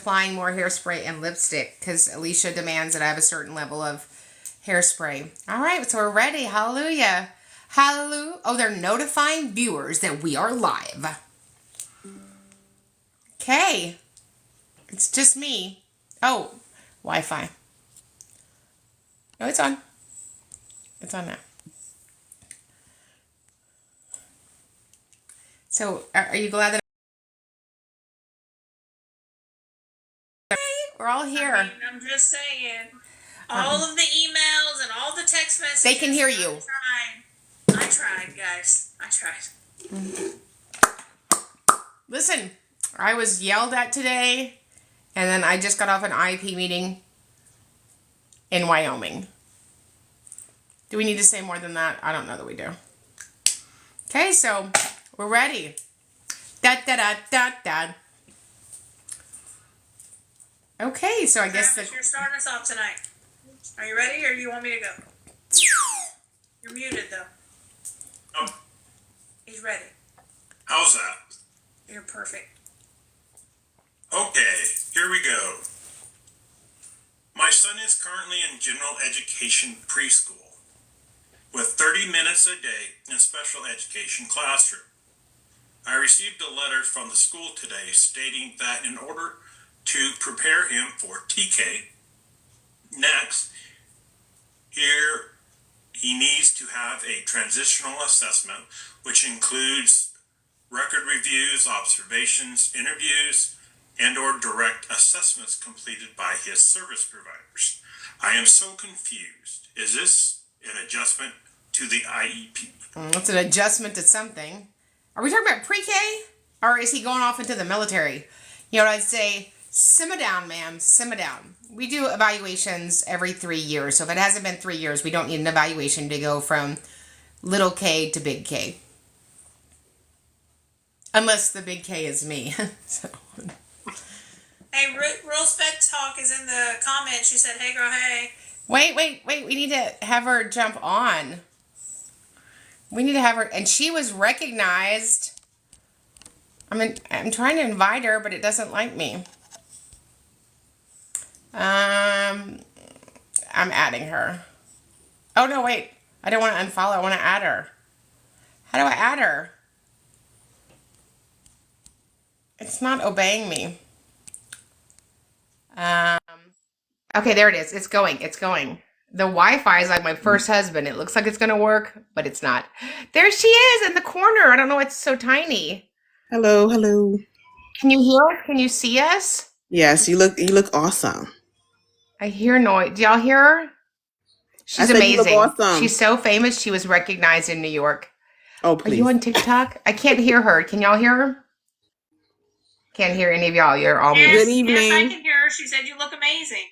applying more hairspray and lipstick because Alicia demands that I have a certain level of hairspray. All right, so we're ready. Hallelujah. Hallelujah. Oh, they're notifying viewers that we are live. Okay. It's just me. Oh, Wi-Fi. No, it's on. It's on now. So, are you glad that we're all here? I mean, I'm just saying. All of the emails and all the text messages. They can hear you. I tried, guys. I tried. Listen, I was yelled at today, and then I just got off an IEP meeting in Wyoming. Do we need to say more than that? I don't know that we do. Okay, so we're ready. Da da da da da. Okay, so I guess you're starting us off tonight. Are you ready, or do you want me to go? You're muted, though. Oh. He's ready. How's that? You're perfect. Okay, here we go. My son is currently in general education preschool with 30 minutes a day in special education classroom. I received a letter from the school today stating that in order to prepare him for TK next, here he needs to have a transitional assessment, which includes record reviews, observations, interviews, and or direct assessments completed by his service providers. I am so confused. Is this an adjustment to the IEP? It's an adjustment to something. Are we talking about pre-K? Or is he going off into the military? You know what I'd say? Simmer down, ma'am. Simmer down. We do evaluations every 3 years. So if it hasn't been 3 years, we don't need an evaluation to go from little K to big K. Unless the big K is me. So. Hey, Rose Fed Talk is in the comments. She said, hey, girl, hey. Wait. We need to have her jump on. We need to have her. And she was recognized. I'm trying to invite her, but it doesn't like me. I'm adding her. Oh, no, wait. I don't want to unfollow. I want to add her. How do I add her? It's not obeying me. Okay, there it is. It's going. The Wi-Fi is like my first husband. It looks like it's going to work, but it's not. There she is in the corner. I don't know. It's so tiny. Hello. Can you hear us? Can you see us? Yes, you look awesome. I hear noise. Do y'all hear her? She's amazing. You look awesome. She's so famous. She was recognized in New York. Oh, please. Are you on TikTok? I can't hear her. Can y'all hear her? Can't hear any of y'all. You're all yes, Good evening. Yes, I can hear her. She said you look amazing.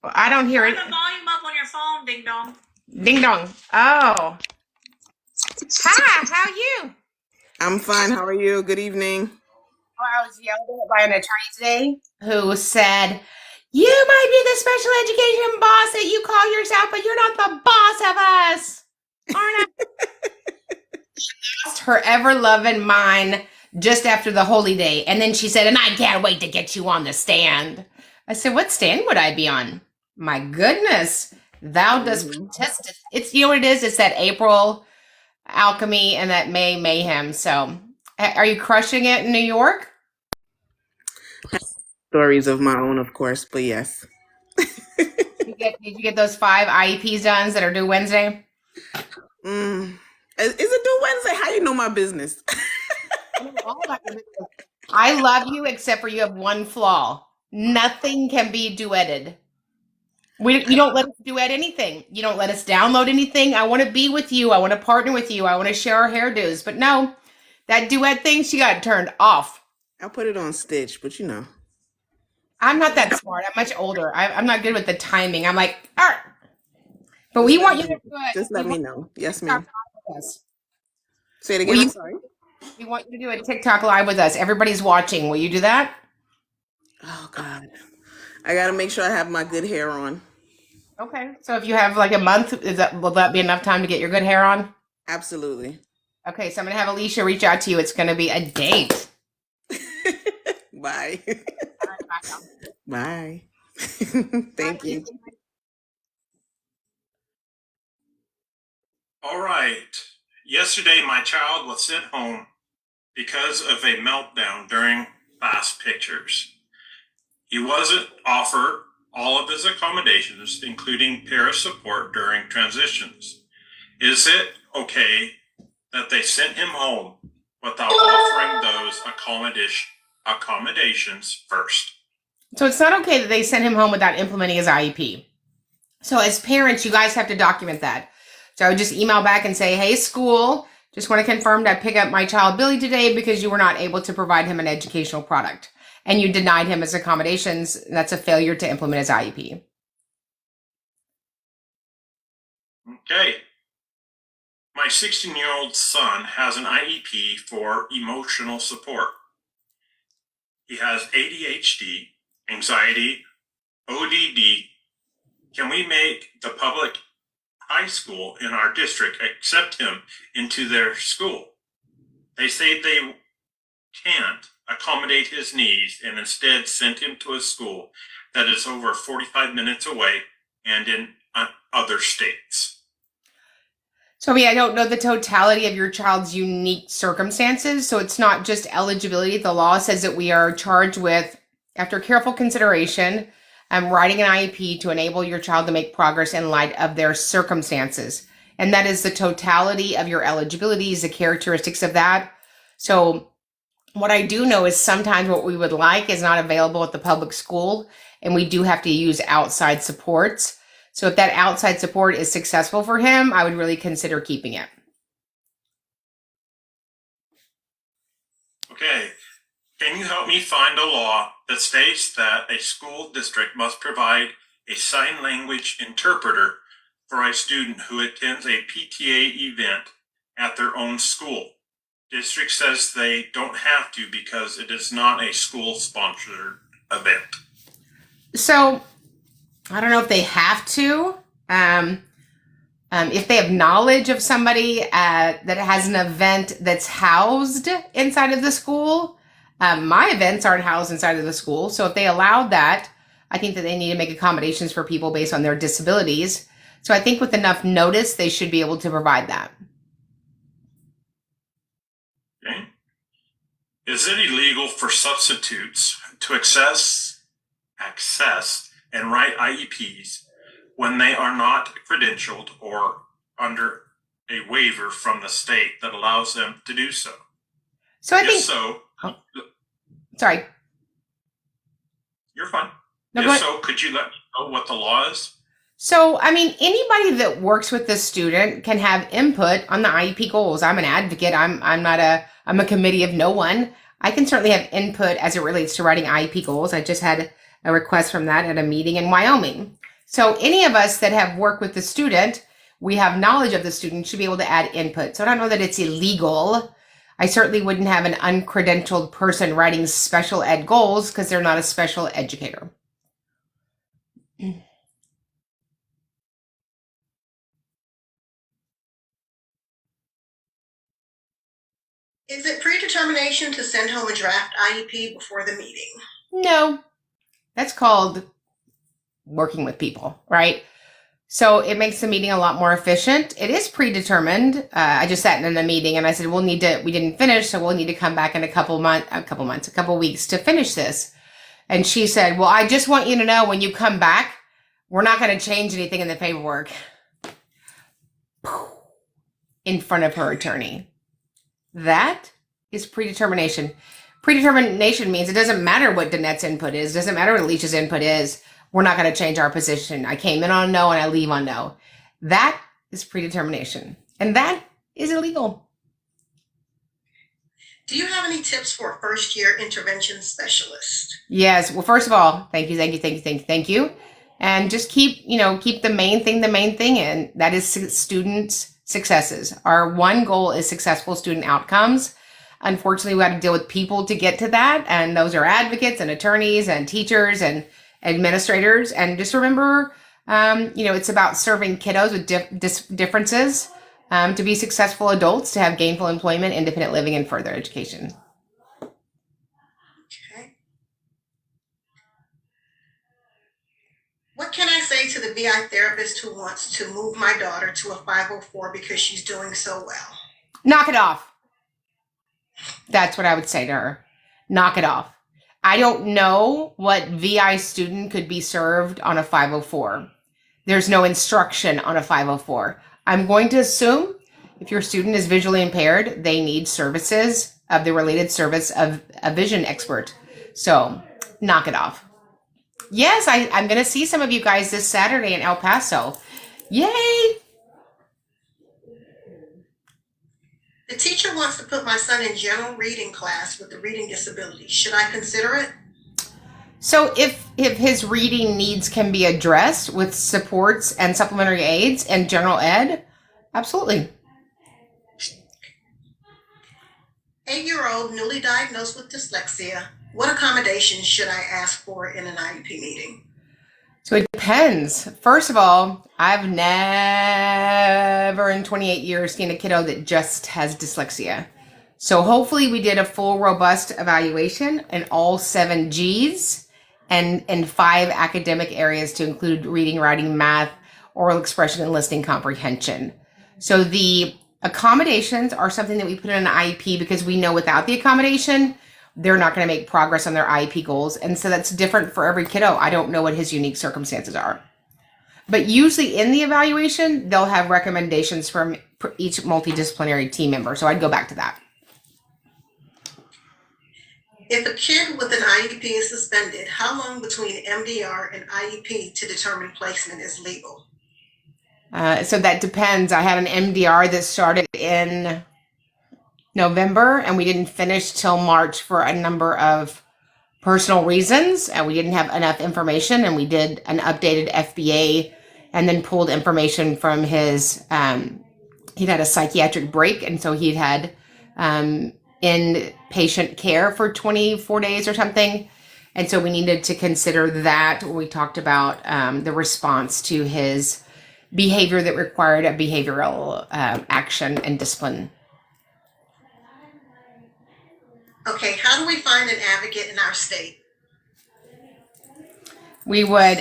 I don't hear it. Turn the volume up on your phone, ding dong. Ding dong. Oh. Hi, how are you? I'm fine. How are you? Good evening. Well, I was yelled at by an attorney today who said, you might be the special education boss that you call yourself, but you're not the boss of us. Aren't I? She lost her ever-loving mind just after the holy day. And then she said, and I can't wait to get you on the stand. I said, what stand would I be on? My goodness. Thou dost protest. It's, you know what it is? It's that April alchemy and that May mayhem. So are you crushing it in New York? Stories of my own, of course, but yes. Did you get those 5 IEPs done that are due Wednesday? Is it due Wednesday? How you know my business? I love you except for you have one flaw. Nothing can be duetted. You don't let us duet anything. You don't let us download anything. I want to be with you. I want to partner with you. I want to share our hairdos. But no, that duet thing, she got turned off. I'll put it on Stitch, but you know. I'm not that smart. I'm much older. I'm not good with the timing. I'm like, all right. But we want you to do it. Just let me know. Yes, ma'am. Say it again. I'm sorry. We want you to do a TikTok live with us. Everybody's watching. Will you do that? Oh, God. I got to make sure I have my good hair on. Okay. So if you have like a month, will that be enough time to get your good hair on? Absolutely. Okay. So I'm going to have Alicia reach out to you. It's going to be a date. Bye. All right, bye. Bye. Thank you. All right. Yesterday, my child was sent home because of a meltdown during class pictures. He wasn't offered all of his accommodations, including para support during transitions. Is it okay that they sent him home without offering those accommodations first? So it's not okay that they sent him home without implementing his IEP. So as parents, you guys have to document that. So I would just email back and say, hey, school, just want to confirm that I pick up my child Billy today because you were not able to provide him an educational product and you denied him his accommodations. That's a failure to implement his IEP. Okay. My 16-year-old son has an IEP for emotional support. He has ADHD, anxiety, ODD. Can we make the public high school in our district accept him into their school? They say they can't accommodate his needs and instead sent him to a school that is over 45 minutes away and in other states. So I don't know the totality of your child's unique circumstances. So it's not just eligibility. The law says that we are charged with, after careful consideration, writing an IEP to enable your child to make progress in light of their circumstances. And that is the totality of your eligibilities, the characteristics of that. So what I do know is sometimes what we would like is not available at the public school, and we do have to use outside supports. So if that outside support is successful for him, I would really consider keeping it. Okay. Can you help me find a law that states that a school district must provide a sign language interpreter for a student who attends a PTA event at their own school? District says they don't have to because it is not a school-sponsored event. So I don't know if they have to. If they have knowledge of somebody that has an event that's housed inside of the school, my events aren't housed inside of the school. So if they allowed that, I think that they need to make accommodations for people based on their disabilities. So I think with enough notice, they should be able to provide that. Okay. Is it illegal for substitutes to access and write IEPs when they are not credentialed or under a waiver from the state that allows them to do so? So I If think. so, Sorry. you're fine. No, If so, could you let me know what the law is? So, anybody that works with the student can have input on the IEP goals. I'm an advocate. I'm a committee of no one. I can certainly have input as it relates to writing IEP goals. I just had a request from that at a meeting in Wyoming. So any of us that have worked with the student, we have knowledge of the student, should be able to add input. So I don't know that it's illegal. I certainly wouldn't have an uncredentialed person writing special ed goals because they're not a special educator. Is it predetermination to send home a draft IEP before the meeting? No, that's called working with people, right? So it makes the meeting a lot more efficient. It is predetermined. I just sat in a meeting and I said, we didn't finish, so we'll need to come back in a couple weeks to finish this. And she said, well, I just want you to know when you come back, we're not going to change anything in the paperwork. In front of her attorney. That is predetermination. Predetermination means it doesn't matter what Danette's input is. It doesn't matter what Alicia's input is. We're not going to change our position. I came in on no and I leave on no. That is predetermination. And that is illegal. Do you have any tips for a first-year intervention specialist? Yes. Well, first of all, thank you. And just keep the main thing, and that is students' successes. Our one goal is successful student outcomes. Unfortunately, we have to deal with people to get to that. And those are advocates and attorneys and teachers and administrators. And just remember, it's about serving kiddos with differences to be successful adults, to have gainful employment, independent living, and further education. Okay. What can I say to the VI therapist who wants to move my daughter to a 504 because she's doing so well? Knock it off. That's what I would say to her. Knock it off. I don't know what VI student could be served on a 504. There's no instruction on a 504. I'm going to assume if your student is visually impaired, they need services of the related service of a vision expert. So knock it off. Yes, I'm going to see some of you guys this Saturday in El Paso. Yay! The teacher wants to put my son in general reading class with a reading disability. Should I consider it? So if his reading needs can be addressed with supports and supplementary aids and general ed, absolutely. 8-year-old newly diagnosed with dyslexia. What accommodations should I ask for in an IEP meeting? So it depends. First of all, I've never in 28 years seen a kiddo that just has dyslexia. So hopefully we did a full robust evaluation in all 7 Gs and 5 academic areas to include reading, writing, math, oral expression, and listening comprehension. So the accommodations are something that we put in an IEP because we know without the accommodation, they're not going to make progress on their IEP goals. And so that's different for every kiddo. I don't know what his unique circumstances are. But usually in the evaluation, they'll have recommendations from each multidisciplinary team member. So I'd go back to that. If a kid with an IEP is suspended, how long between MDR and IEP to determine placement is legal? So that depends. I had an MDR that started in November and we didn't finish till March for a number of personal reasons, and we didn't have enough information, and we did an updated FBA and then pulled information from his he'd had a psychiatric break, and so he'd had inpatient care for 24 days or something, and so we needed to consider that when we talked about the response to his behavior that required a behavioral action and discipline. Okay, how do we find an advocate in our state? We would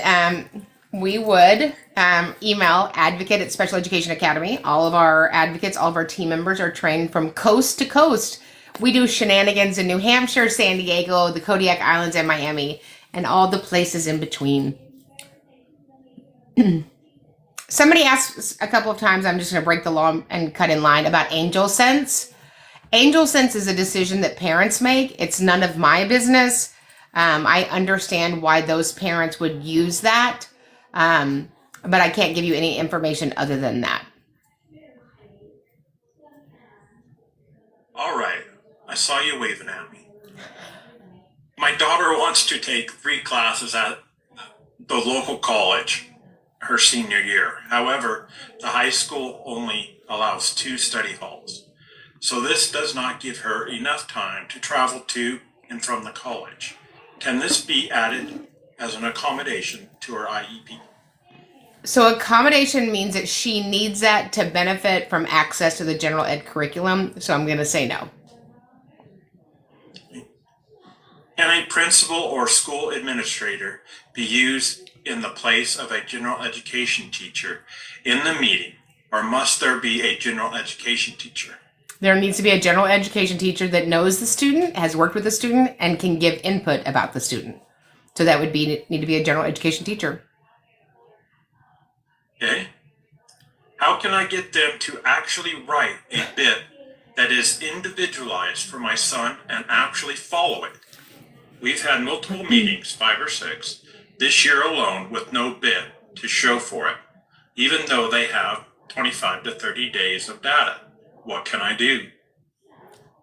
email advocate at Special Education Academy. All of our advocates, all of our team members are trained from coast to coast. We do shenanigans in New Hampshire, San Diego, the Kodiak Islands, and Miami, and all the places in between. Somebody asked a couple of times, I'm just going to break the law and cut in line, about Angel Sense. Angel Sense is a decision that parents make. It's none of my business. I understand why those parents would use that, but I can't give you any information other than that. All right, I saw you waving at me. My daughter wants to take 3 classes at the local college her senior year. However, the high school only allows 2 study halls. So this does not give her enough time to travel to and from the college. Can this be added as an accommodation to her IEP? So accommodation means that she needs that to benefit from access to the general ed curriculum. So I'm going to say no. Can a principal or school administrator be used in the place of a general education teacher in the meeting, or must there be a general education teacher? There needs to be a general education teacher that knows the student, has worked with the student, and can give input about the student. So that would need to be a general education teacher. Okay. How can I get them to actually write a bit that is individualized for my son and actually follow it? We've had multiple meetings, 5 or 6, this year alone with no bit to show for it, even though they have 25 to 30 days of data. What can I do?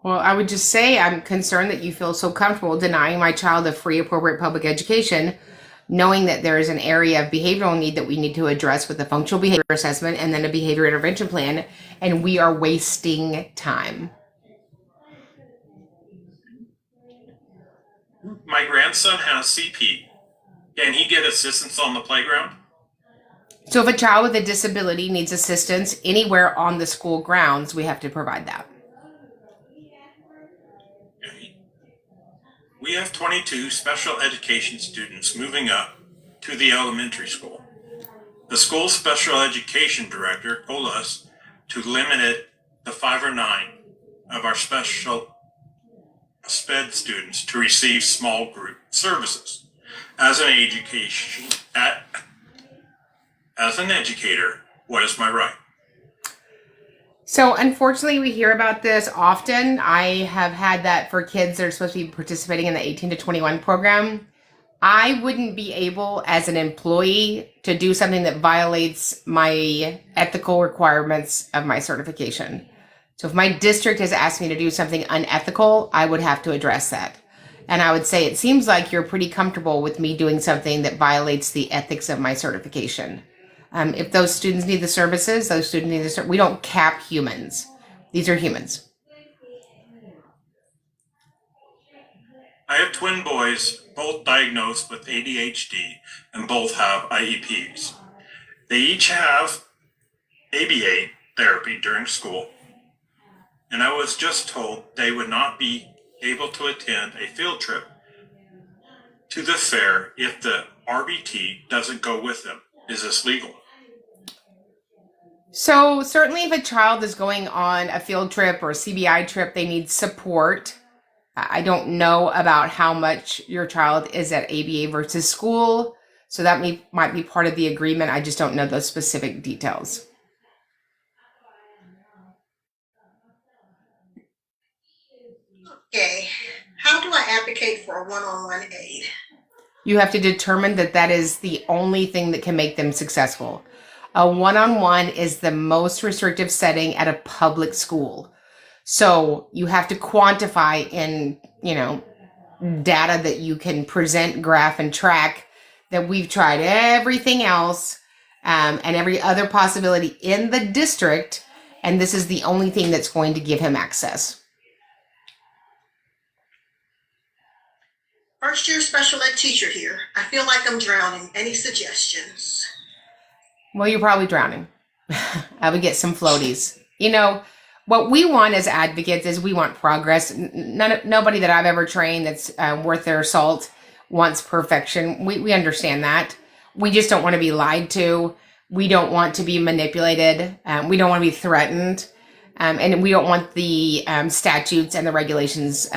Well, I would just say I'm concerned that you feel so comfortable denying my child a free, appropriate public education, knowing that there is an area of behavioral need that we need to address with a functional behavior assessment and then a behavior intervention plan, and we are wasting time. My grandson has CP. Can he get assistance on the playground? So if a child with a disability needs assistance anywhere on the school grounds, we have to provide that. We have 22 special education students moving up to the elementary school. The school's special education director told us to limit it to 5 or 9 of our special SPED students to receive small group services. As an educator, what is my right? So unfortunately, we hear about this often. I have had that for kids that are supposed to be participating in the 18 to 21 program. I wouldn't be able as an employee to do something that violates my ethical requirements of my certification. So if my district has asked me to do something unethical, I would have to address that. And I would say, it seems like you're pretty comfortable with me doing something that violates the ethics of my certification. If those students need the services, those students need the services. We don't cap humans. These are humans. I have twin boys, both diagnosed with ADHD, and both have IEPs. They each have ABA therapy during school, and I was just told they would not be able to attend a field trip to the fair if the RBT doesn't go with them. Is this legal? So certainly if a child is going on a field trip or a CBI trip, they need support. I don't know about how much your child is at ABA versus school. So that might be part of the agreement. I just don't know those specific details. Okay, how do I advocate for a one-on-one aid? You have to determine that that is the only thing that can make them successful. A one-on-one is the most restrictive setting at a public school. So you have to quantify in, data that you can present, graph, and track that we've tried everything else and every other possibility in the district, and this is the only thing that's going to give him access. First year special ed teacher here. I feel like I'm drowning. Any suggestions? Well, you're probably drowning. I would get some floaties. What we want as advocates is we want progress. Nobody that I've ever trained that's worth their salt wants perfection. We understand that. We just don't want to be lied to. We don't want to be manipulated. We don't want to be threatened. And we don't want the statutes and the regulations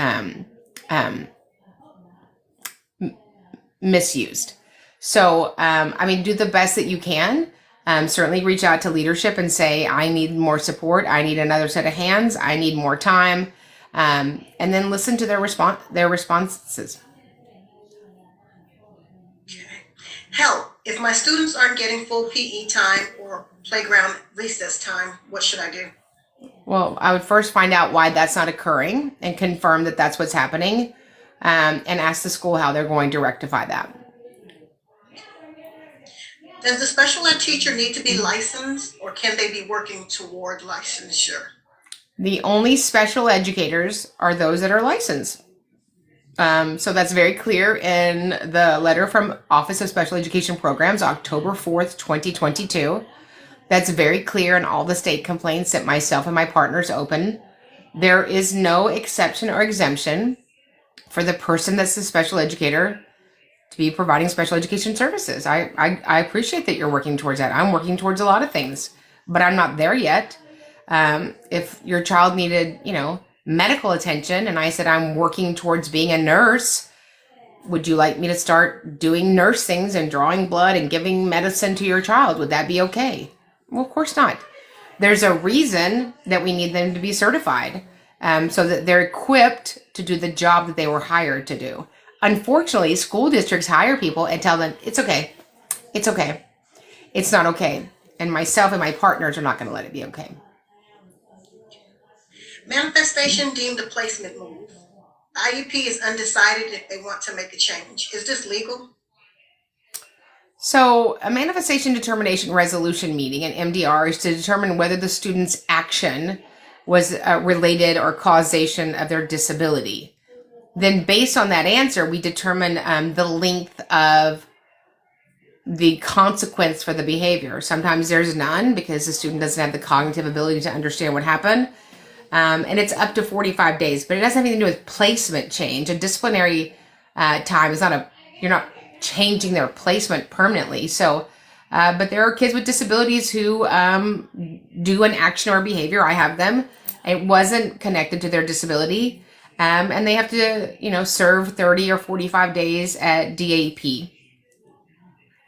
misused. So, do the best that you can. Certainly reach out to leadership and say, I need more support. I need another set of hands. I need more time. And then listen to their responses. Okay. Help. If my students aren't getting full PE time or playground recess time, what should I do? Well, I would first find out why that's not occurring and confirm that that's what's happening, and ask the school how they're going to rectify that. Does the special ed teacher need to be licensed, or can they be working toward licensure? The only special educators are those that are licensed. So that's very clear in the letter from Office of Special Education Programs, October 4th, 2022. That's very clear in all the state complaints that myself and my partners open. There is no exception or exemption for the person that's the special educator to be providing special education services. I appreciate that you're working towards that. I'm working towards a lot of things, but I'm not there yet. If your child needed, medical attention, and I said, I'm working towards being a nurse, would you like me to start doing nurse things and drawing blood and giving medicine to your child? Would that be okay? Well, of course not. There's a reason that we need them to be certified, so that they're equipped to do the job that they were hired to do. Unfortunately, school districts hire people and tell them, it's okay. It's okay. It's not okay. And myself and my partners are not going to let it be okay. Manifestation deemed a placement move. IEP is undecided if they want to make a change. Is this legal? So a manifestation determination resolution meeting, an MDR, is to determine whether the student's action was related or causation of their disability. Then based on that answer, we determine the length of the consequence for the behavior. Sometimes there's none because the student doesn't have the cognitive ability to understand what happened. And it's up to 45 days, but it doesn't have anything to do with placement change. A disciplinary time is changing their placement permanently. So, but there are kids with disabilities who do an action or behavior. I have them. It wasn't connected to their disability. And they have to, serve 30 or 45 days at DAP,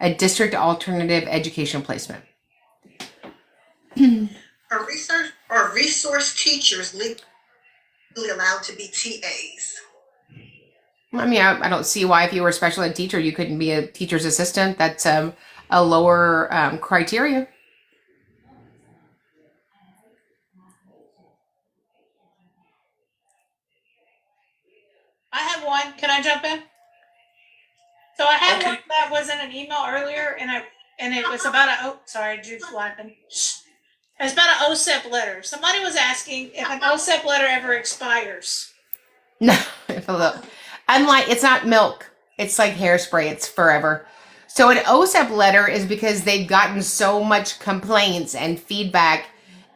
a district alternative education placement. Are resource teachers legally allowed to be TAs? I mean, I don't see why if you were a special ed teacher, you couldn't be a teacher's assistant. That's a lower criteria. I have one. Can I jump in? So I had Okay. one that was in an email earlier, and it was about sorry, Jude's laughing. It's about an OSEP letter. Somebody was asking if an OSEP letter ever expires. No, unlike, it's not milk. It's like hairspray. It's forever. So an OSEP letter is because they've gotten so much complaints and feedback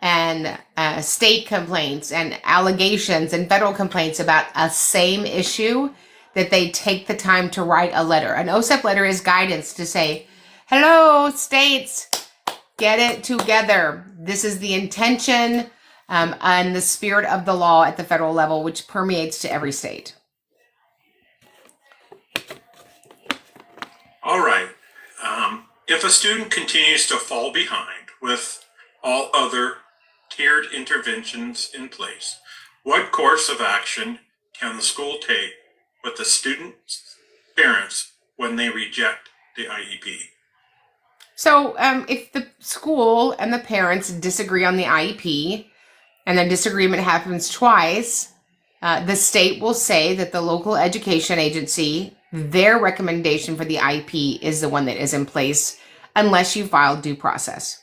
and state complaints and allegations and federal complaints about a same issue that they take the time to write a letter. An OSEP letter is guidance to say, hello, states, get it together. This is the intention and the spirit of the law at the federal level, which permeates to every state. All right. If a student continues to fall behind with all other tiered interventions in place, what course of action can the school take with the student's parents when they reject the IEP? So if the school and the parents disagree on the IEP, and the disagreement happens twice, the state will say that the local education agency, their recommendation for the IEP is the one that is in place unless you file due process.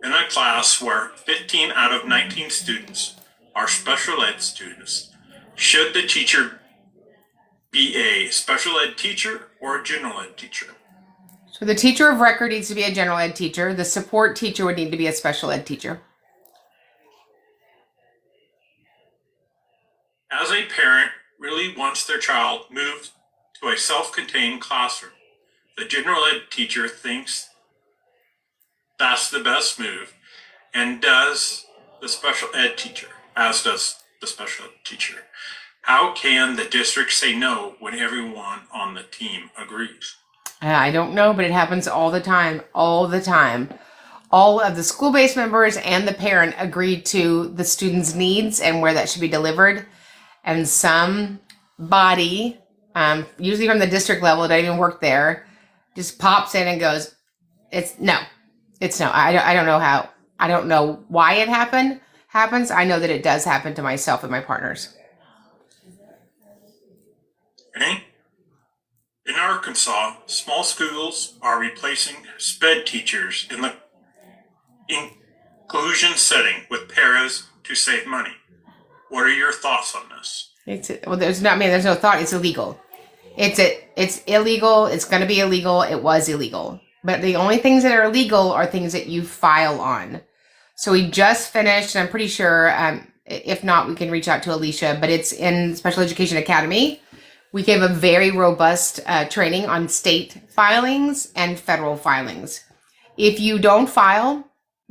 In a class where 15 out of 19 students are special ed students, should the teacher be a special ed teacher or a general ed teacher? So the teacher of record needs to be a general ed teacher. The support teacher would need to be a special ed teacher. As a parent really wants their child moved to a self-contained classroom, the general ed teacher thinks that's the best move, and does the special ed teacher, as does the special ed teacher. How can the district say no when everyone on the team agrees? I don't know, but it happens all the time. All the time. All of the school-based members and the parent agree to the student's needs and where that should be delivered. And some body, usually from the district level, that even work there, just pops in and goes, it's no. I don't know how. I don't know why it happens. I know that it does happen to myself and my partners. Okay? In Arkansas, small schools are replacing SPED teachers in the inclusion setting with paras to save money. What are your thoughts on this? There's no thought. It's illegal. It's illegal. It's going to be illegal. It was illegal. But the only things that are illegal are things that you file on. So we just finished, and I'm pretty sure, if not, we can reach out to Alicia, but it's in Special Education Academy. We gave a very robust training on state filings and federal filings. If you don't file,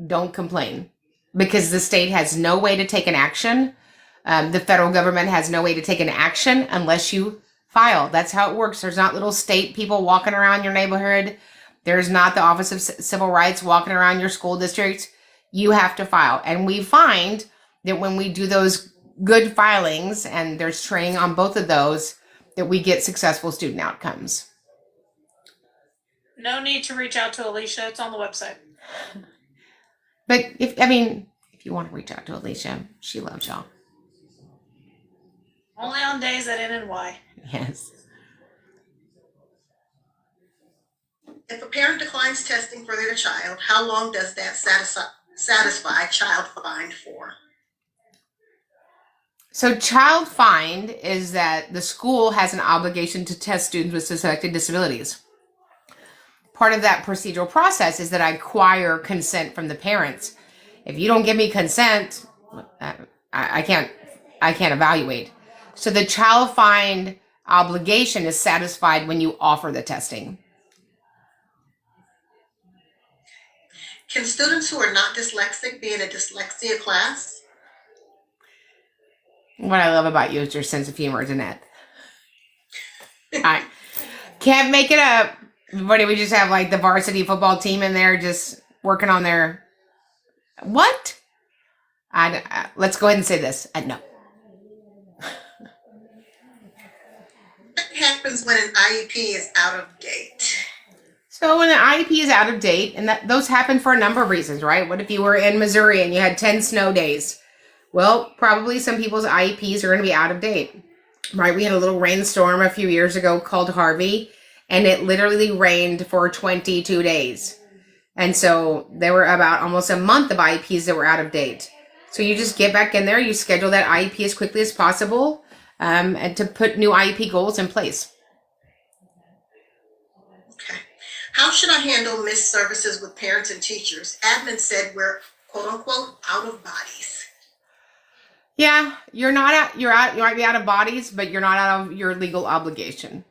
don't complain, because the state has no way to take an action. The federal government has no way to take an action unless you file. That's how it works. There's not little state people walking around your neighborhood. There's not the Office of Civil Rights walking around your school district. You have to file. And we find that when we do those good filings, and there's training on both of those, that we get successful student outcomes. No need to reach out to Alicia. It's on the website. But if you want to reach out to Alicia, she loves y'all. Only on days that end in Y. Yes. If a parent declines testing for their child, how long does that satisfy child find for? So child find is that the school has an obligation to test students with suspected disabilities. Part of that procedural process is that I acquire consent from the parents. If you don't give me consent, I can't evaluate. So the child find obligation is satisfied when you offer the testing. Can students who are not dyslexic be in a dyslexia class? What I love about you is your sense of humor, Jeanette. I can't make it up. What do we just have like the varsity football team in there just working on their what? Let's go ahead and say this. No. What happens when an IEP is out of date? So when an IEP is out of date, and those happen for a number of reasons, right? What if you were in Missouri and you had 10 snow days? Well, probably some people's IEPs are going to be out of date, right? We had a little rainstorm a few years ago called Harvey, and it literally rained for 22 days. And so there were about almost a month of IEPs that were out of date. So you just get back in there, you schedule that IEP as quickly as possible, and to put new IEP goals in place. Okay. How should I handle missed services with parents and teachers? Admin said we're quote unquote out of bodies. Yeah, you might be out of bodies, but you're not out of your legal obligation.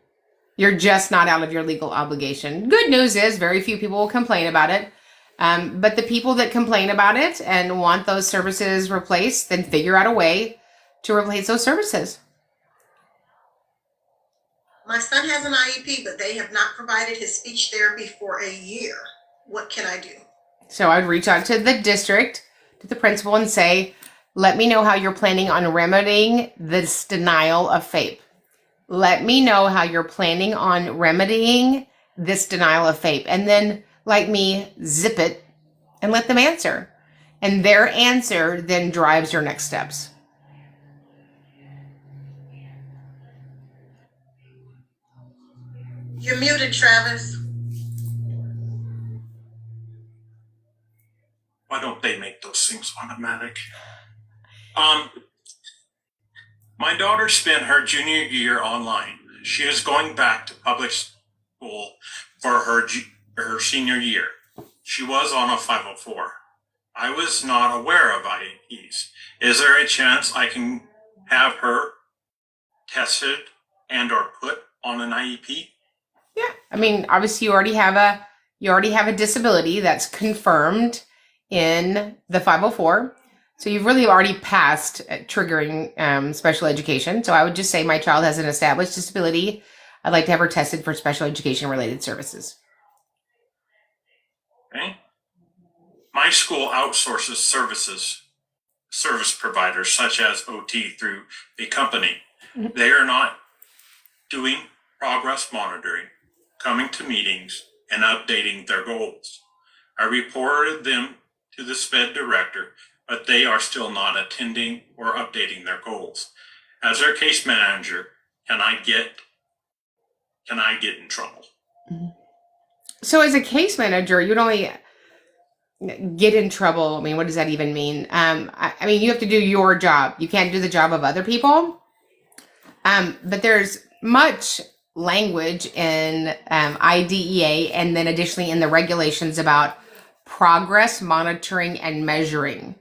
You're just not out of your legal obligation. Good news is very few people will complain about it. But the people that complain about it and want those services replaced, then figure out a way to replace those services. My son has an IEP, but they have not provided his speech therapy for a year. What can I do? So I'd reach out to the district, to the principal, and say, let me know how you're planning on remedying this denial of FAPE. Let me know how you're planning on remedying this denial of FAPE. And then, like me, zip it and let them answer. And their answer then drives your next steps. You're muted, Travis. Why don't they make those things automatic? My daughter spent her junior year online. She is going back to public school for her senior year. She was on a 504. I was not aware of IEPs. Is there a chance I can have her tested and or put on an IEP? Yeah, I mean, obviously you already have a disability that's confirmed in the 504. So you've really already passed triggering special education. So I would just say my child has an established disability. I'd like to have her tested for special education related services. Okay. My school outsources service providers such as OT through a company. Mm-hmm. They are not doing progress monitoring, coming to meetings, and updating their goals. I reported them to the SPED director, but they are still not attending or updating their goals. As their case manager, can I get in trouble? So as a case manager, you'd only get in trouble. I mean, what does that even mean? I mean, you have to do your job. You can't do the job of other people. But there's much language in IDEA and then additionally in the regulations about progress monitoring and measuring.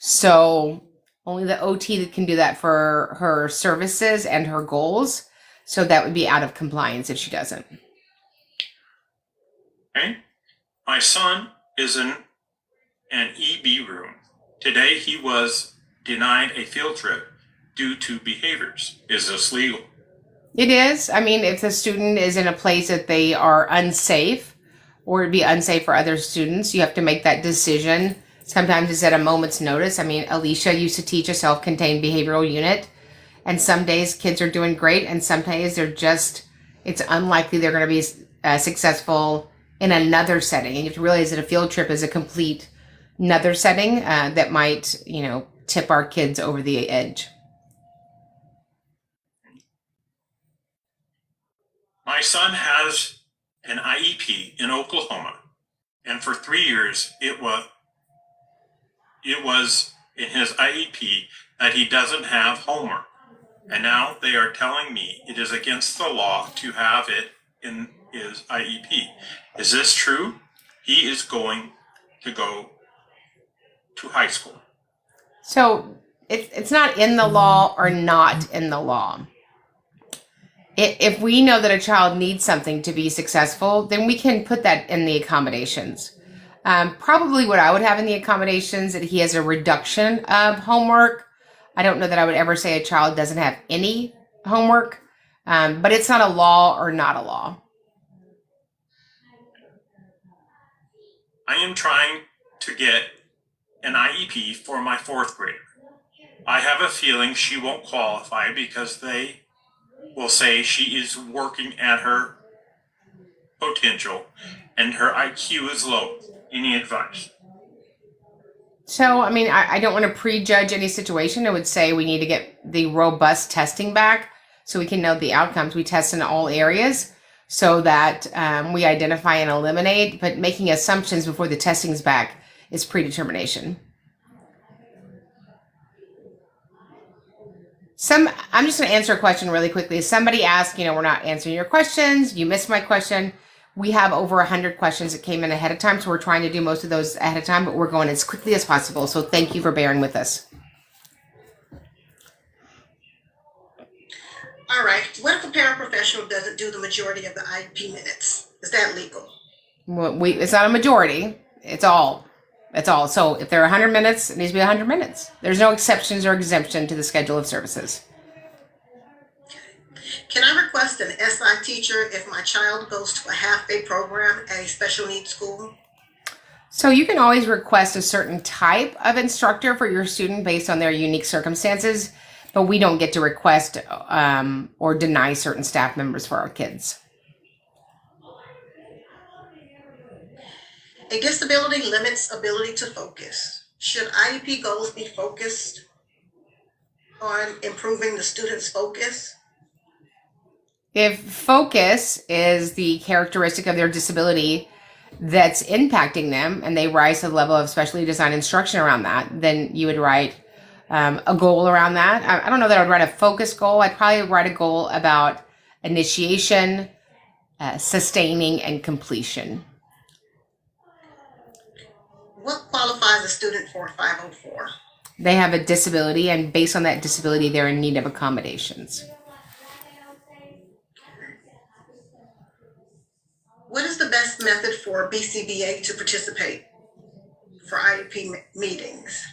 So only the OT that can do that for her services and her goals. So that would be out of compliance if she doesn't. Okay. My son is in an EB room. Today he was denied a field trip due to behaviors. Is this legal? It is. I mean, if the student is in a place that they are unsafe or it'd be unsafe for other students, you have to make that decision. Sometimes it's at a moment's notice. I mean, Alicia used to teach a self-contained behavioral unit, and some days kids are doing great, and some days it's unlikely they're going to be successful in another setting. And you have to realize that a field trip is a complete another setting that might, tip our kids over the edge. My son has an IEP in Oklahoma, and for 3 years it was in his IEP that he doesn't have homework. And now they are telling me it is against the law to have it in his IEP. Is this true? He is going to go to high school. So It's not in the law or not in the law. If we know that a child needs something to be successful, then we can put that in the accommodations. Probably what I would have in the accommodations that he has a reduction of homework. I don't know that I would ever say a child doesn't have any homework, but it's not a law or not a law. I am trying to get an IEP for my fourth grader. I have a feeling she won't qualify because they will say she is working at her potential and her IQ is low. Any advice? So, I mean, I don't want to prejudge any situation. I would say we need to get the robust testing back so we can know the outcomes. We test in all areas so that we identify and eliminate, but making assumptions before the testing's back is predetermination. I'm just going to answer a question really quickly. Somebody asked, we're not answering your questions. You missed my question. We have over 100 questions that came in ahead of time, so we're trying to do most of those ahead of time, but we're going as quickly as possible. So thank you for bearing with us. All right. What if a paraprofessional doesn't do the majority of the IEP minutes? Is that legal? Well, it's not a majority. It's all. So if there are 100 minutes, it needs to be 100 minutes. There's no exceptions or exemption to the schedule of services. Can I request an SI teacher if my child goes to a half-day program at a special needs school? So you can always request a certain type of instructor for your student based on their unique circumstances, but we don't get to request or deny certain staff members for our kids. A disability limits ability to focus. Should IEP goals be focused on improving the student's focus? If focus is the characteristic of their disability that's impacting them and they rise to the level of specially designed instruction around that, then you would write a goal around that. I don't know that I would write a focus goal. I'd probably write a goal about initiation, sustaining, and completion. What qualifies a student for 504? They have a disability, and based on that disability, they're in need of accommodations. What is the best method for BCBA to participate for IEP meetings?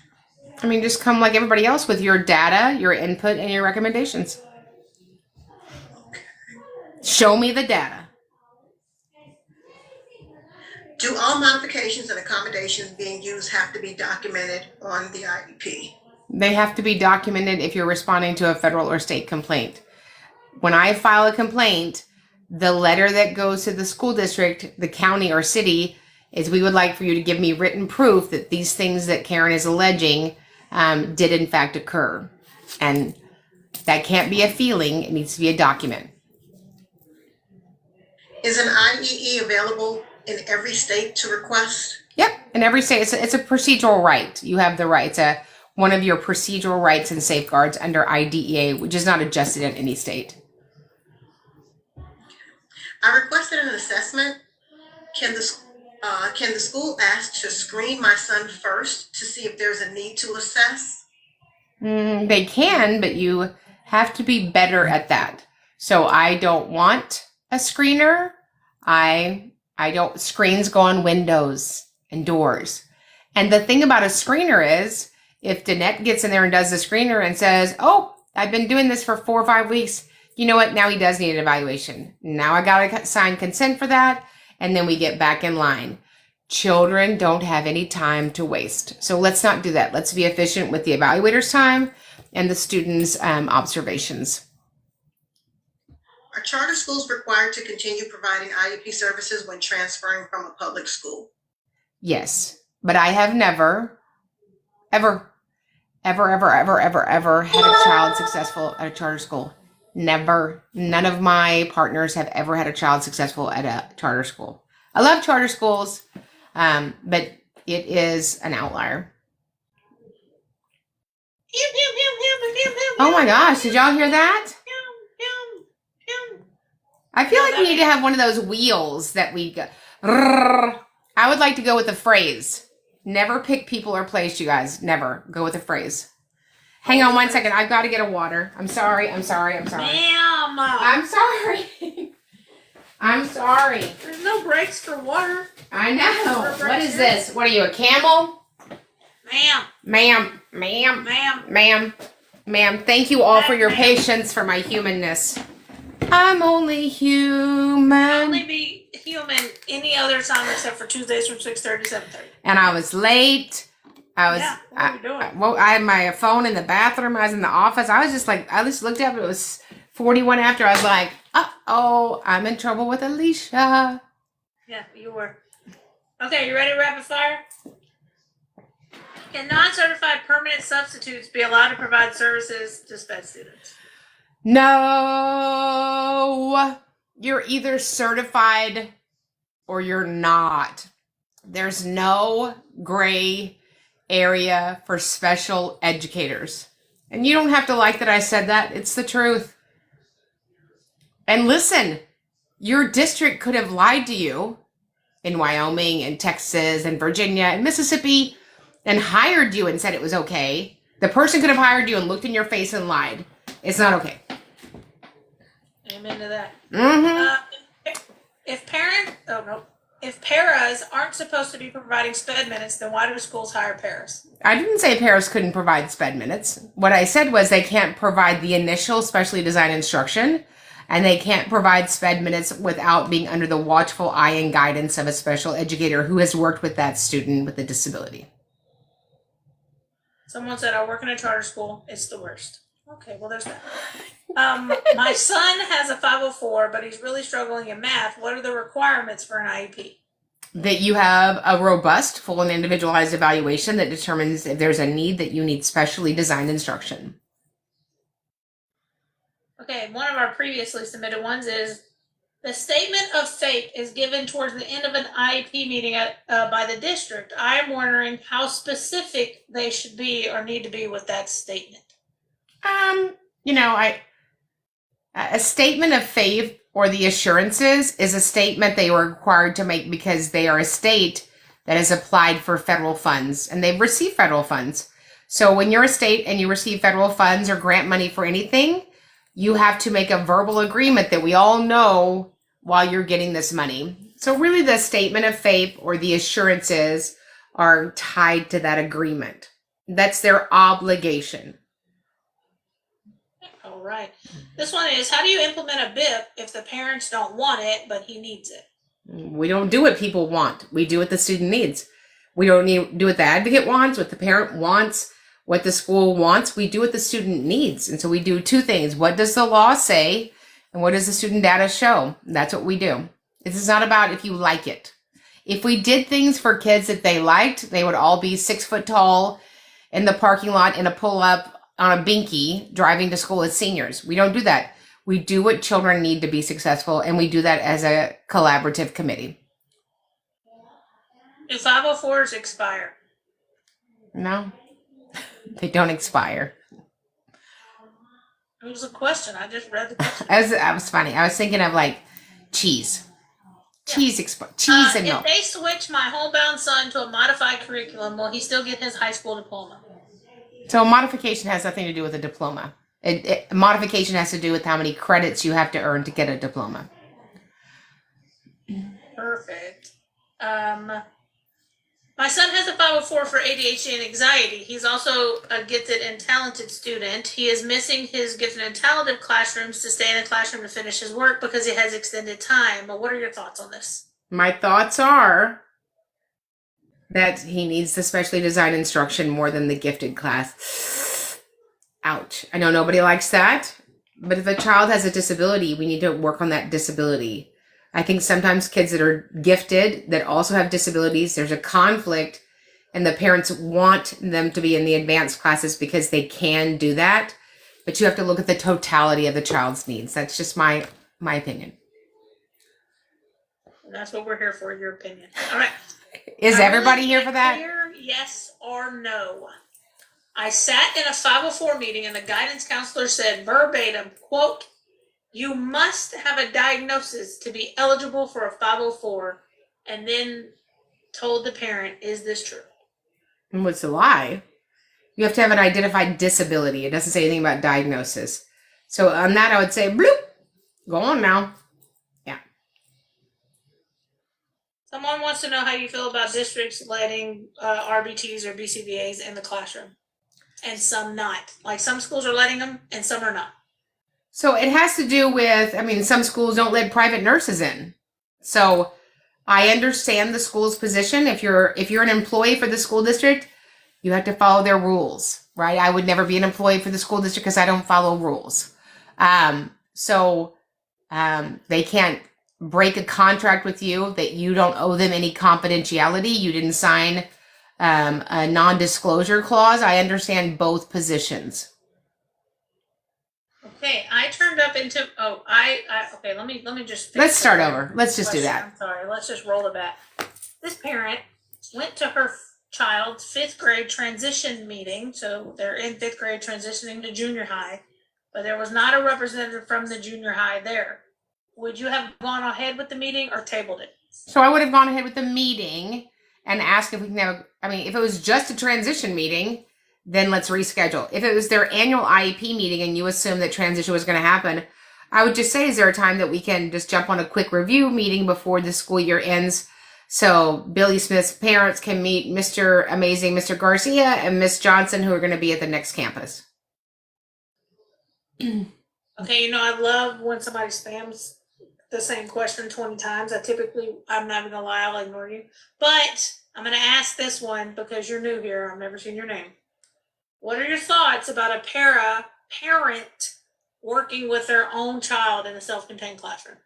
I mean, just come like everybody else with your data, your input, and your recommendations. Okay. Show me the data. Do all modifications and accommodations being used have to be documented on the IEP? They have to be documented if you're responding to a federal or state complaint. When I file a complaint, the letter that goes to the school district, the county or city, is we would like for you to give me written proof that these things that Karen is alleging did in fact occur. And that can't be a feeling, it needs to be a document. Is an IEE available in every state to request? Yep, in every state, it's a procedural right. You have the right. It's one of your procedural rights and safeguards under IDEA, which is not adjusted in any state. I requested an assessment. Can the school ask to screen my son first to see if there's a need to assess? They can, but you have to be better at that. So I don't want a screener. I don't, screens go on windows and doors. And the thing about a screener is, if Danette gets in there and does the screener and says, oh, I've been doing this for 4 or 5 weeks, you know what? Now he does need an evaluation. Now I got to sign consent for that. And then we get back in line. Children don't have any time to waste. So let's not do that. Let's be efficient with the evaluator's time and the student's observations. Are charter schools required to continue providing IEP services when transferring from a public school? Yes, but I have never, ever had a child successful at a charter school. Never. None of my partners have ever had a child successful at a charter school. I love charter schools, but it is an outlier. Oh my gosh, did y'all hear that? I feel like we need to have one of those wheels that we go. I would like to go with a phrase. Never pick people or place, you guys. Never. Go with a phrase. Hang on 1 second. I've got to get a water. I'm sorry. Ma'am. I'm sorry. I'm sorry. There's no breaks for water. I know. What is this? What are you, a camel? Ma'am. Thank you all for your patience, for my humanness. I'm only human. I'll only be human any other time except for Tuesdays from 6:30 to 7:30. And I was late. What are you doing? I had my phone in the bathroom. I was in the office. I just looked up. It was 41 after. I was like, uh-oh, I'm in trouble with Alicia. Yeah, you were. Okay, you ready to rapid fire? Can non-certified permanent substitutes be allowed to provide services to SPED students? No. You're either certified or you're not. There's no gray area for special educators. And you don't have to like that I said that. It's the truth. And listen, your district could have lied to you in Wyoming and Texas and Virginia and Mississippi and hired you and said it was okay. The person could have hired you and looked in your face and lied. It's not okay. Amen to that. Mm-hmm. If paras aren't supposed to be providing SPED minutes, then why do schools hire paras? I didn't say paras couldn't provide SPED minutes. What I said was they can't provide the initial specially designed instruction, and they can't provide SPED minutes without being under the watchful eye and guidance of a special educator who has worked with that student with a disability. Someone said, I work in a charter school. It's the worst. Okay, well, there's that. My son has a 504, but he's really struggling in math. What are the requirements for an IEP? That you have a robust, full, and individualized evaluation that determines if there's a need that you need specially designed instruction. Okay, one of our previously submitted ones is the statement of faith is given towards the end of an IEP meeting by the district. I'm wondering how specific they should be or need to be with that statement. A statement of faith or the assurances is a statement they were required to make because they are a state that has applied for federal funds and they've received federal funds. So when you're a state and you receive federal funds or grant money for anything, you have to make a verbal agreement that we all know while you're getting this money. So really the statement of faith or the assurances are tied to that agreement. That's their obligation. All right. This one is, how do you implement a BIP if the parents don't want it, but he needs it? We don't do what people want. We do what the student needs. We don't do what the advocate wants, what the parent wants, what the school wants. We do what the student needs. And so we do two things. What does the law say? And what does the student data show? That's what we do. This is not about if you like it. If we did things for kids that they liked, they would all be 6 foot tall in the parking lot in a pull-up on a binky driving to school as seniors. We don't do that. We do what children need to be successful, and we do that as a collaborative committee. Do 504s expire? No, they don't expire. It was a question. I just read the question. I was funny. I was thinking of like cheese. Cheese and milk. If they switch my homebound son to a modified curriculum, will he still get his high school diploma? So modification has nothing to do with a diploma. Modification has to do with how many credits you have to earn to get a diploma. Perfect. My son has a 504 for ADHD and anxiety. He's also a gifted and talented student. He is missing his gifted and talented classrooms to stay in the classroom to finish his work because he has extended time. But what are your thoughts on this? My thoughts are that he needs the specially designed instruction more than the gifted class. Ouch. I know nobody likes that, but if a child has a disability, we need to work on that disability. I think sometimes kids that are gifted that also have disabilities, there's a conflict and the parents want them to be in the advanced classes because they can do that. But you have to look at the totality of the child's needs. That's just my opinion. That's what we're here for, your opinion. All right. Is everybody here for that? Clear, yes or no? I sat in a 504 meeting and the guidance counselor said verbatim, quote, "You must have a diagnosis to be eligible for a 504, and then told the parent, is this true? And what's a lie? You have to have an identified disability. It doesn't say anything about diagnosis. So on that, I would say, bloop, go on now. Yeah. Someone wants to know how you feel about districts letting RBTs or BCBAs in the classroom, and some not. Like some schools are letting them, and some are not. So it has to do with, I mean, some schools don't let private nurses in. So I understand the school's position. If you're an employee for the school district, you have to follow their rules, right? I would never be an employee for the school district because I don't follow rules. They can't break a contract with you that you don't owe them any confidentiality. You didn't sign a non-disclosure clause. I understand both positions. Okay, I turned up into okay, let me just Let's start over. Let's just do that. I'm sorry, let's just roll it back. This parent went to her child's 5th grade transition meeting, so they're in 5th grade transitioning to junior high, but there was not a representative from the junior high there. Would you have gone ahead with the meeting or tabled it? So I would have gone ahead with the meeting and asked if we can have, if it was just a transition meeting, then let's reschedule. If it was their annual IEP meeting and you assume that transition was going to happen, I would just say, is there a time that we can just jump on a quick review meeting before the school year ends so Billy Smith's parents can meet Mr. Amazing, Mr. Garcia, and Miss Johnson, who are going to be at the next campus? Okay, I love when somebody spams the same question 20 times. I'm not even going to lie, I'll ignore you. But I'm going to ask this one because you're new here. I've never seen your name. What are your thoughts about a parent working with their own child in a self-contained classroom?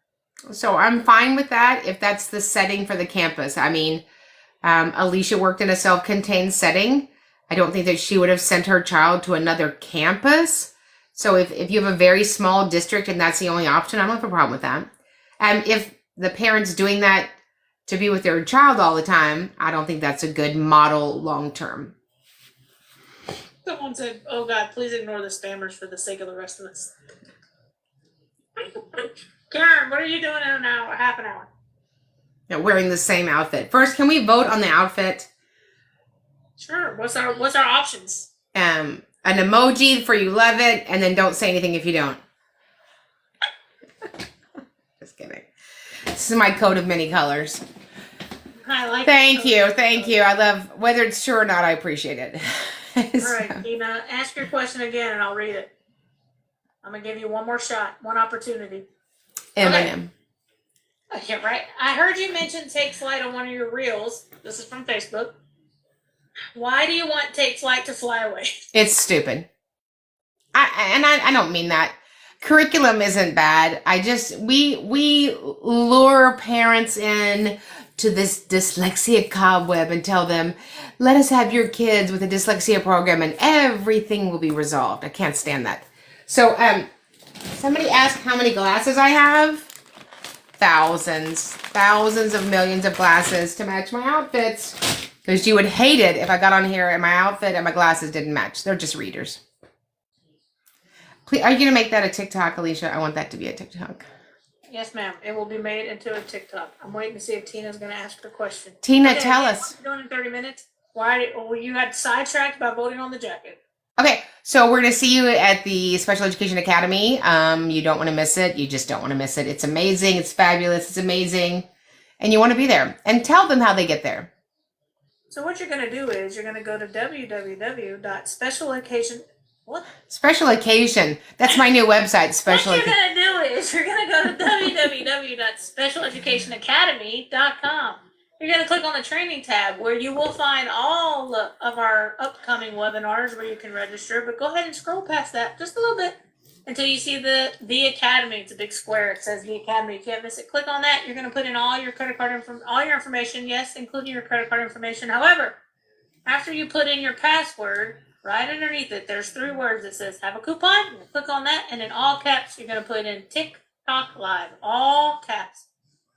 So I'm fine with that if that's the setting for the campus. Alicia worked in a self-contained setting. I don't think that she would have sent her child to another campus. So if you have a very small district and that's the only option, I don't have a problem with that. If the parent's doing that to be with their child all the time, I don't think that's a good model long-term. Someone said, oh God, please ignore the spammers for the sake of the rest of us. Karen, what are you doing in an hour, half an hour? Yeah, wearing the same outfit. First, can we vote on the outfit? Sure. What's our options? An emoji for you love it, and then don't say anything if you don't. Just kidding. This is my coat of many colors. I like Thank you. I love, whether it's true or not, I appreciate it. All right, Tina, ask your question again and I'll read it. I'm going to give you one more shot, one opportunity. Eminem. Okay, right. I heard you mention Take Flight on one of your reels. This is from Facebook. Why do you want Take Flight to fly away? It's stupid. I don't mean that. Curriculum isn't bad. We lure parents in to this dyslexia cobweb and tell them, let us have your kids with a dyslexia program and everything will be resolved. I can't stand that. So, somebody asked how many glasses I have. Thousands of millions of glasses to match my outfits. Because you would hate it if I got on here and my outfit and my glasses didn't match. They're just readers. Please, are you going to make that a TikTok, Alicia? I want that to be a TikTok. Yes, ma'am. It will be made into a TikTok. I'm waiting to see if Tina's going to ask her question. Tina, tell us. What are you doing in 30 minutes? You got sidetracked by voting on the jacket. Okay, so we're going to see you at the Special Education Academy. You don't want to miss it. You just don't want to miss it. It's amazing. It's fabulous. It's amazing. And you want to be there. And tell them how they get there. So what you're going to do is you're going to go to www.specialeducation. What? Special Occasion. That's my new website, Special What you're going to do is you're going to go to www.specialeducationacademy.com. You're going to click on the training tab where you will find all of our upcoming webinars where you can register. But go ahead and scroll past that just a little bit until you see the Academy. It's a big square. It says the Academy. You can't miss it. Click on that. You're going to put in all your credit card all your information. Yes, including your credit card information. However, after you put in your password, right underneath it, there's 3 words that says have a coupon. You click on that, and in all caps, you're going to put in TikTok Live. All caps.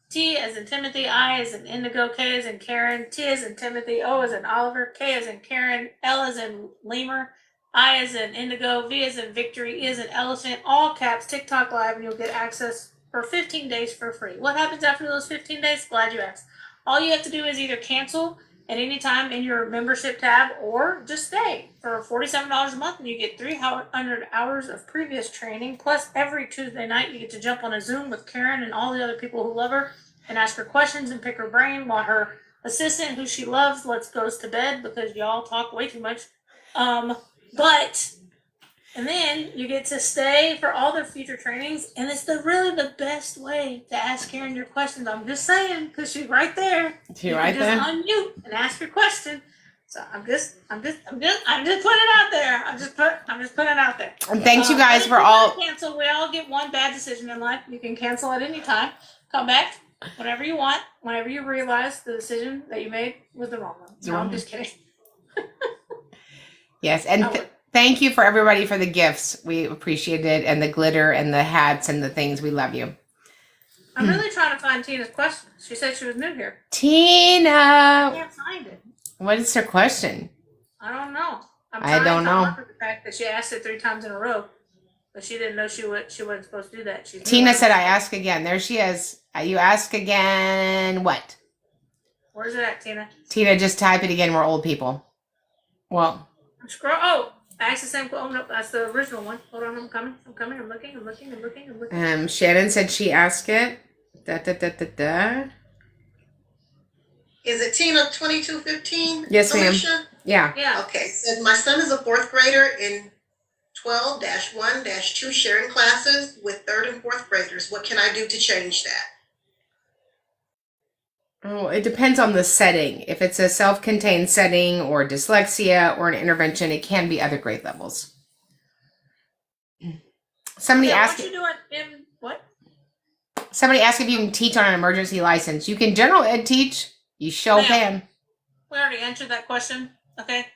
T as in Timothy, I as in Indigo, K as in Karen, T as in Timothy, O as in Oliver, K as in Karen, L as in Lemur, I as in Indigo, V as in Victory, E as in Elephant, all caps, TikTok Live, and you'll get access for 15 days for free. What happens after those 15 days? Glad you asked. All you have to do is either cancel at any time in your membership tab, or just stay for $47 a month and you get 300 hours of previous training. Plus, every Tuesday night, you get to jump on a Zoom with Karen and all the other people who love her and ask her questions and pick her brain while her assistant, who she loves, goes to bed because y'all talk way too much. And then you get to stay for all the future trainings, and it's really the best way to ask Karen your questions. I'm just saying, because she's right there. She's right there. Just unmute and ask your question. So I'm just putting it out there. I'm just putting it out there. And thanks you guys for all. Cancel. We all get one bad decision in life. You can cancel at any time. Come back whenever you want. Whenever you realize the decision that you made was the wrong one. No, I'm just kidding. Yes, and thank you for everybody for the gifts. We appreciate it, and the glitter and the hats and the things. We love you. I'm really trying to find Tina's question. She said she was new here. Tina, I can't find it. What is her question? I don't know. I don't know. The fact that she asked it 3 times in a row, but she didn't know she wasn't supposed to do that. Tina said, "I ask again." There she is. You ask again. What? Where's it at, Tina? Tina, just type it again. We're old people. Well. Scroll. Oh, I asked the same. Oh no, that's the original one. Hold on, I'm coming. I'm looking. Shannon said she asked it. Is it Tina 2215? Yes, ma'am. Alicia? Yeah. Okay. Says my son is a 4th grader in 12-1-2 sharing classes with 3rd and 4th graders. What can I do to change that? Oh, it depends on the setting. If it's a self-contained setting or dyslexia or an intervention, it can be other grade levels. Somebody asked. What you doing in what? Somebody asked if you can teach on an emergency license. You can general ed teach. You sure can. We already answered that question. Okay.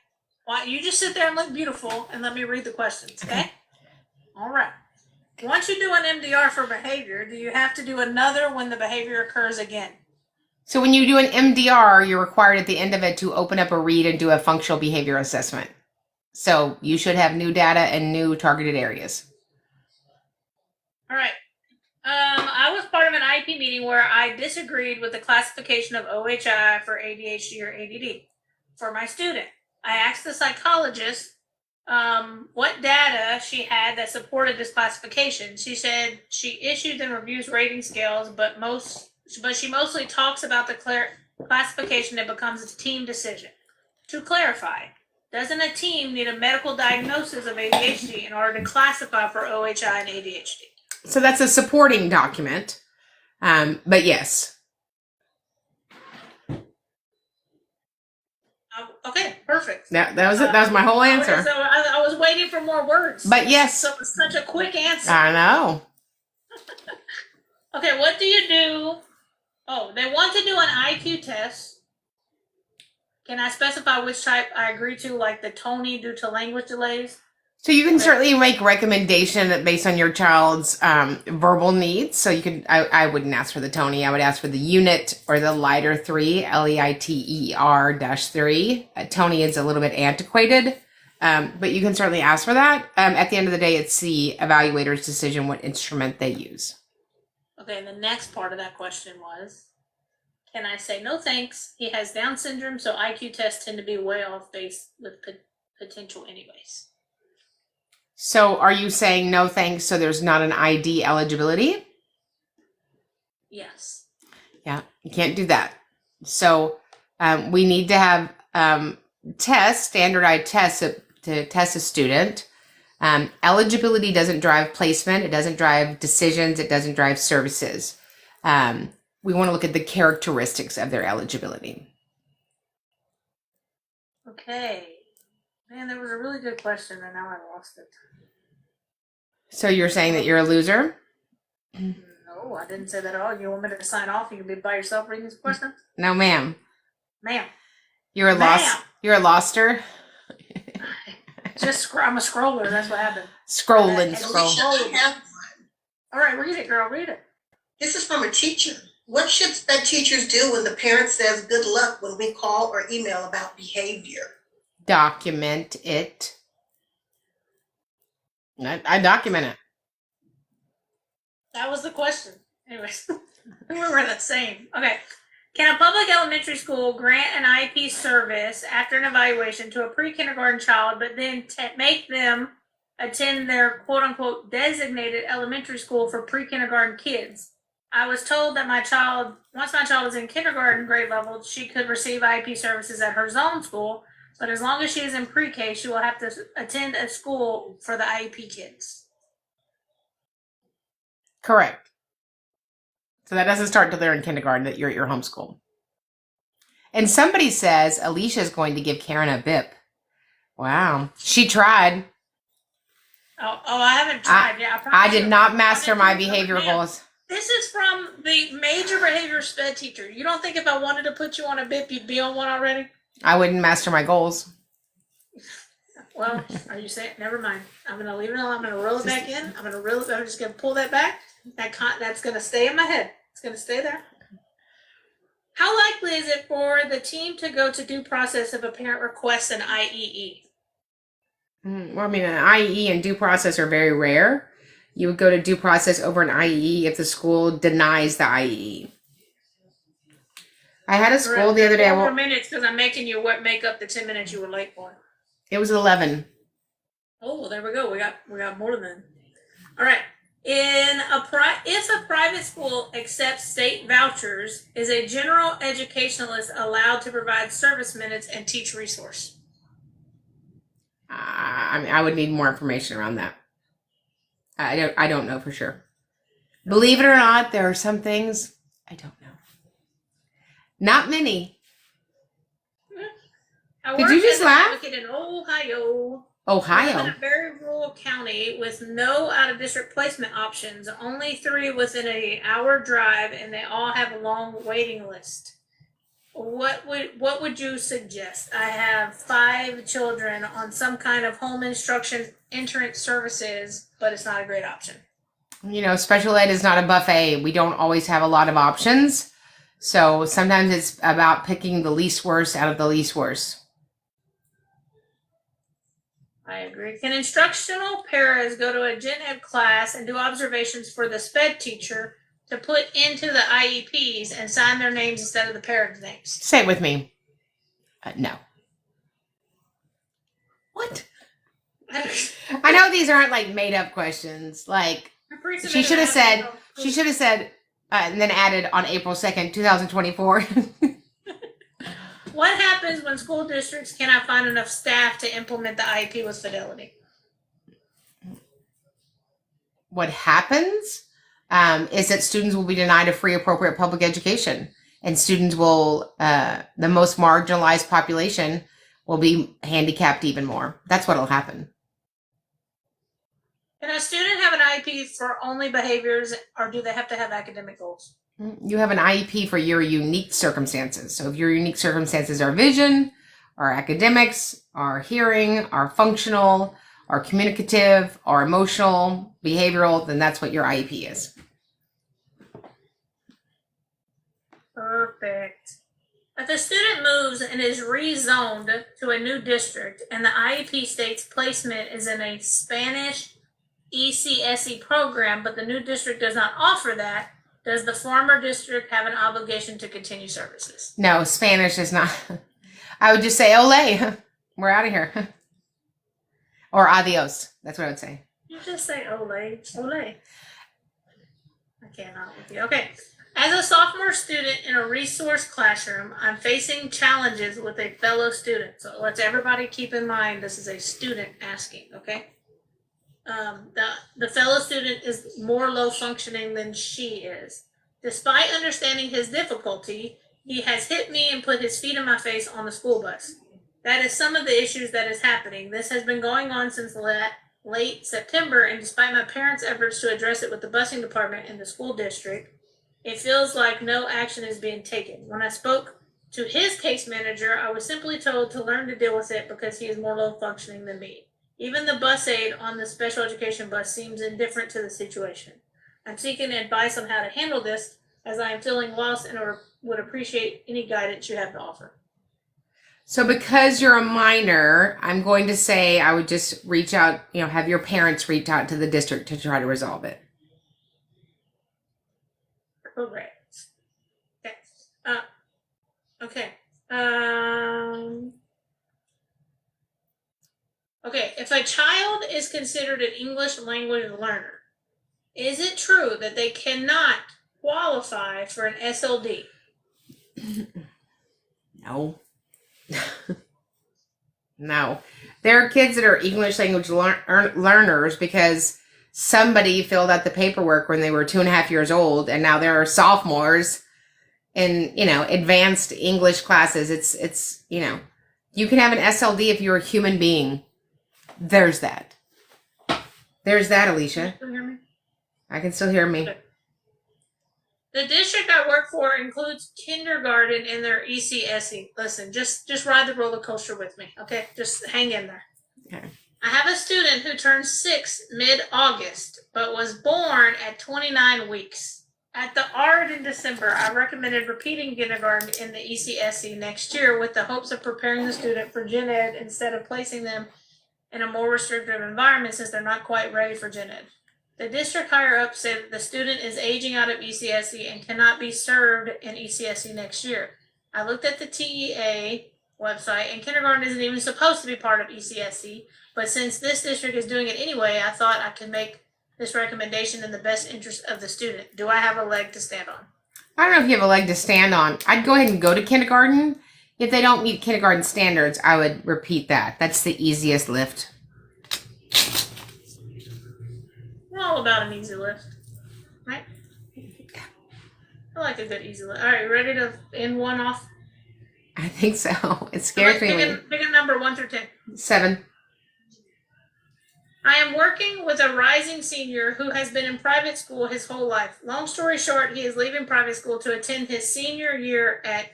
Why you just sit there and look beautiful and let me read the questions. Okay. All right. Once you do an MDR for behavior, do you have to do another when the behavior occurs again? So when you do an MDR, you're required at the end of it to open up a read and do a functional behavior assessment. So you should have new data and new targeted areas. All right. I was part of an IEP meeting where I disagreed with the classification of OHI for ADHD or ADD for my student. I asked the psychologist what data she had that supported this classification. She said she issued and reviews rating scales, but she mostly talks about the classification that becomes a team decision. To clarify, doesn't a team need a medical diagnosis of ADHD in order to classify for OHI and ADHD? So that's a supporting document, but yes. Okay, perfect. That was it. That was my whole answer. So I was waiting for more words. But yes. So it was such a quick answer. I know. Okay, what do you do? Oh, they want to do an IQ test. Can I specify which type I agree to, like the TONY due to language delays? So you can certainly make recommendation based on your child's verbal needs. So you could, I wouldn't ask for the TONY. I would ask for the unit or the lighter 3, LEITER-3. TONY is a little bit antiquated, but you can certainly ask for that. At the end of the day, it's the evaluator's decision what instrument they use. Okay, and the next part of that question was, can I say, no thanks, he has Down syndrome, so IQ tests tend to be way off base with potential anyways. So are you saying no thanks, so there's not an ID eligibility? Yes. Yeah, you can't do that. So we need to have tests, standardized tests to test a student. Eligibility doesn't drive placement. It doesn't drive decisions. It doesn't drive services. We want to look at the characteristics of their eligibility. Okay. Man, there was a really good question, and now I lost it. So you're saying that you're a loser? No, I didn't say that at all. You want me to sign off? You can be by yourself reading this question? No, ma'am. Ma'am. You're a lost. You're a loster. I'm a scroller. That's what happened. Scroll and scroll. I have one. All right, read it, girl. Read it. This is from a teacher. What should sped teachers do when the parent says good luck when we call or email about behavior? Document it. I document it. That was the question. Anyways, we were the same. Okay. Can a public elementary school grant an IEP service after an evaluation to a pre-kindergarten child, but then make them attend their quote-unquote designated elementary school for pre-kindergarten kids? I was told that once my child was in kindergarten grade level, she could receive IEP services at her zone school, but as long as she is in pre-K, she will have to attend a school for the IEP kids. Correct. So that doesn't start until they're in kindergarten, that you're at your homeschool. And somebody says Alicia's going to give Karen a BIP. Wow. She tried. Oh, I haven't tried yet. I did not master my behavioral goals. This is from the major behavior sped teacher. You don't think if I wanted to put you on a BIP, you'd be on one already? I wouldn't master my goals. Well, are you saying? Never mind. I'm gonna leave it alone. I'm gonna roll it back in. I'm just gonna pull that back. That's gonna stay in my head. It's gonna stay there. How likely is it for the team to go to due process if a parent requests an IEE? Well, I mean, an IEE and due process are very rare. You would go to due process over an IEE if the school denies the IEE. I had a school the other day. 4 minutes because I'm making you make up the 10 minutes you were late for. It was 11. Oh, well, there we go. We got more than. All right. If a private school accepts state vouchers, is a general educationalist allowed to provide service minutes and teach resource? I would need more information around that. I don't know for sure. Believe it or not, there are some things I don't know. Not many. Did you just laugh? In Ohio. Ohio. I live in a very rural county with no out-of-district placement options. Only 3 within an hour drive, and they all have a long waiting list. What would you suggest? I have 5 children on some kind of home instruction entrance services, but it's not a great option. You know, special ed is not a buffet. We don't always have a lot of options. So sometimes it's about picking the least worst out of the least worst. I agree. Can instructional paras go to a gen ed class and do observations for the SPED teacher to put into the IEPs and sign their names instead of the parents' names? Say it with me. No. What? I know these aren't like made up questions. Like she should have said, and then added on April 2nd, 2024. What happens when school districts cannot find enough staff to implement the IEP with fidelity? What happens is that students will be denied a free, appropriate public education. And students will, the most marginalized population will be handicapped even more. That's what will happen. Can a student have an IEP for only behaviors, or do they have to have academic goals? You have an IEP for your unique circumstances. So if your unique circumstances are vision, are academics, are hearing, are functional, are communicative, are emotional, behavioral, then that's what your IEP is. Perfect. If a student moves and is rezoned to a new district and the IEP states placement is in a Spanish ECSE program, but the new district does not offer that, does the former district have an obligation to continue services? No, Spanish is not. I would just say, ole, we're out of here. Or adios. That's what I would say. You just say ole. I cannot with you. Okay. As a sophomore student in a resource classroom, I'm facing challenges with a fellow student. So let's everybody keep in mind this is a student asking, okay? The fellow student is more low functioning than she is. Despite understanding his difficulty, he has hit me and put his feet in my face on the school bus. That is some of the issues that is happening. This has been going on since late September, and despite my parents' efforts to address it with the busing department and the school district, it feels like no action is being taken. When I spoke to his case manager, I was simply told to learn to deal with it because he is more low functioning than me. Even the bus aide on the special education bus seems indifferent to the situation. I'm seeking advice on how to handle this, as I am feeling lost and would appreciate any guidance you have to offer. So because you're a minor, I'm going to say I would just reach out, have your parents reach out to the district to try to resolve it. Correct. Okay. Okay. Okay, if a child is considered an English language learner, is it true that they cannot qualify for an SLD? No. No. There are kids that are English language learners because somebody filled out the paperwork when they were 2.5 years old, and now there are sophomores in, advanced English classes. It's, you can have an SLD if you're a human being. There's that. There's that, Alicia. Can you hear me? I can still hear me. Okay. The district I work for includes kindergarten in their ECSE. Listen, just ride the roller coaster with me, okay? Just hang in there. Okay. I have a student who turned 6 mid-August, but was born at 29 weeks. At the ARD in December, I recommended repeating kindergarten in the ECSE next year with the hopes of preparing the student for Gen Ed instead of placing them in a more restrictive environment since they're not quite ready for Gen Ed. The district higher up said that the student is aging out of ECSE and cannot be served in ECSE next year. I looked at the TEA website, and kindergarten isn't even supposed to be part of ECSE, but since this district is doing it anyway, I thought I could make this recommendation in the best interest of the student. Do I have a leg to stand on? I don't know if you have a leg to stand on. I'd go ahead and go to kindergarten. If they don't meet kindergarten standards, I would repeat that. That's the easiest lift. We're all about an easy lift, right? I like a good easy lift. All right, ready to end one off? I think so. It scares me. Pick a number 1 through 10. 7. I am working with a rising senior who has been in private school his whole life. Long story short, he is leaving private school to attend his senior year at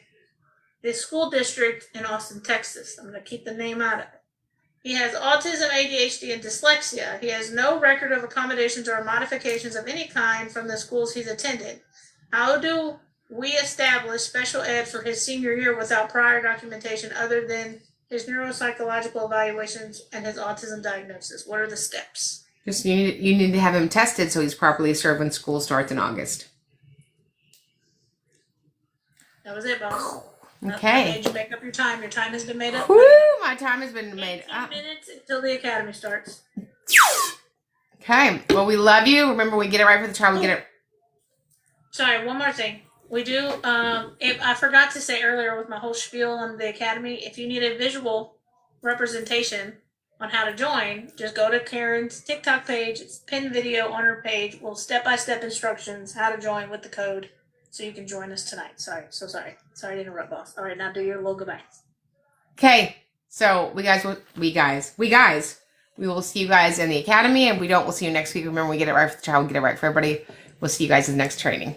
this school district in Austin, Texas. I'm going to keep the name out of it. He has autism, ADHD, and dyslexia. He has no record of accommodations or modifications of any kind from the schools he's attended. How do we establish special ed for his senior year without prior documentation other than his neuropsychological evaluations and his autism diagnosis? What are the steps? Just you need to have him tested so he's properly served when school starts in August. That was it, boss. Okay. I made you make up your time. Your time has been made up. Woo, my time has been made up. 18 minutes until the academy starts. Okay. Well, we love you. Remember, we get it right for the child. We get it. Sorry, one more thing. We do, if I forgot to say earlier with my whole spiel on the academy, if you need a visual representation on how to join, just go to Karen's TikTok page. It's pinned video on her page. Well, step-by-step instructions, how to join with the code so you can join us tonight. Sorry. Sorry to interrupt, boss. All right, now do your logo back. Okay. So we will see you guys in the academy, and we'll see you next week. Remember, we get it right for the child, we get it right for everybody. We'll see you guys in the next training.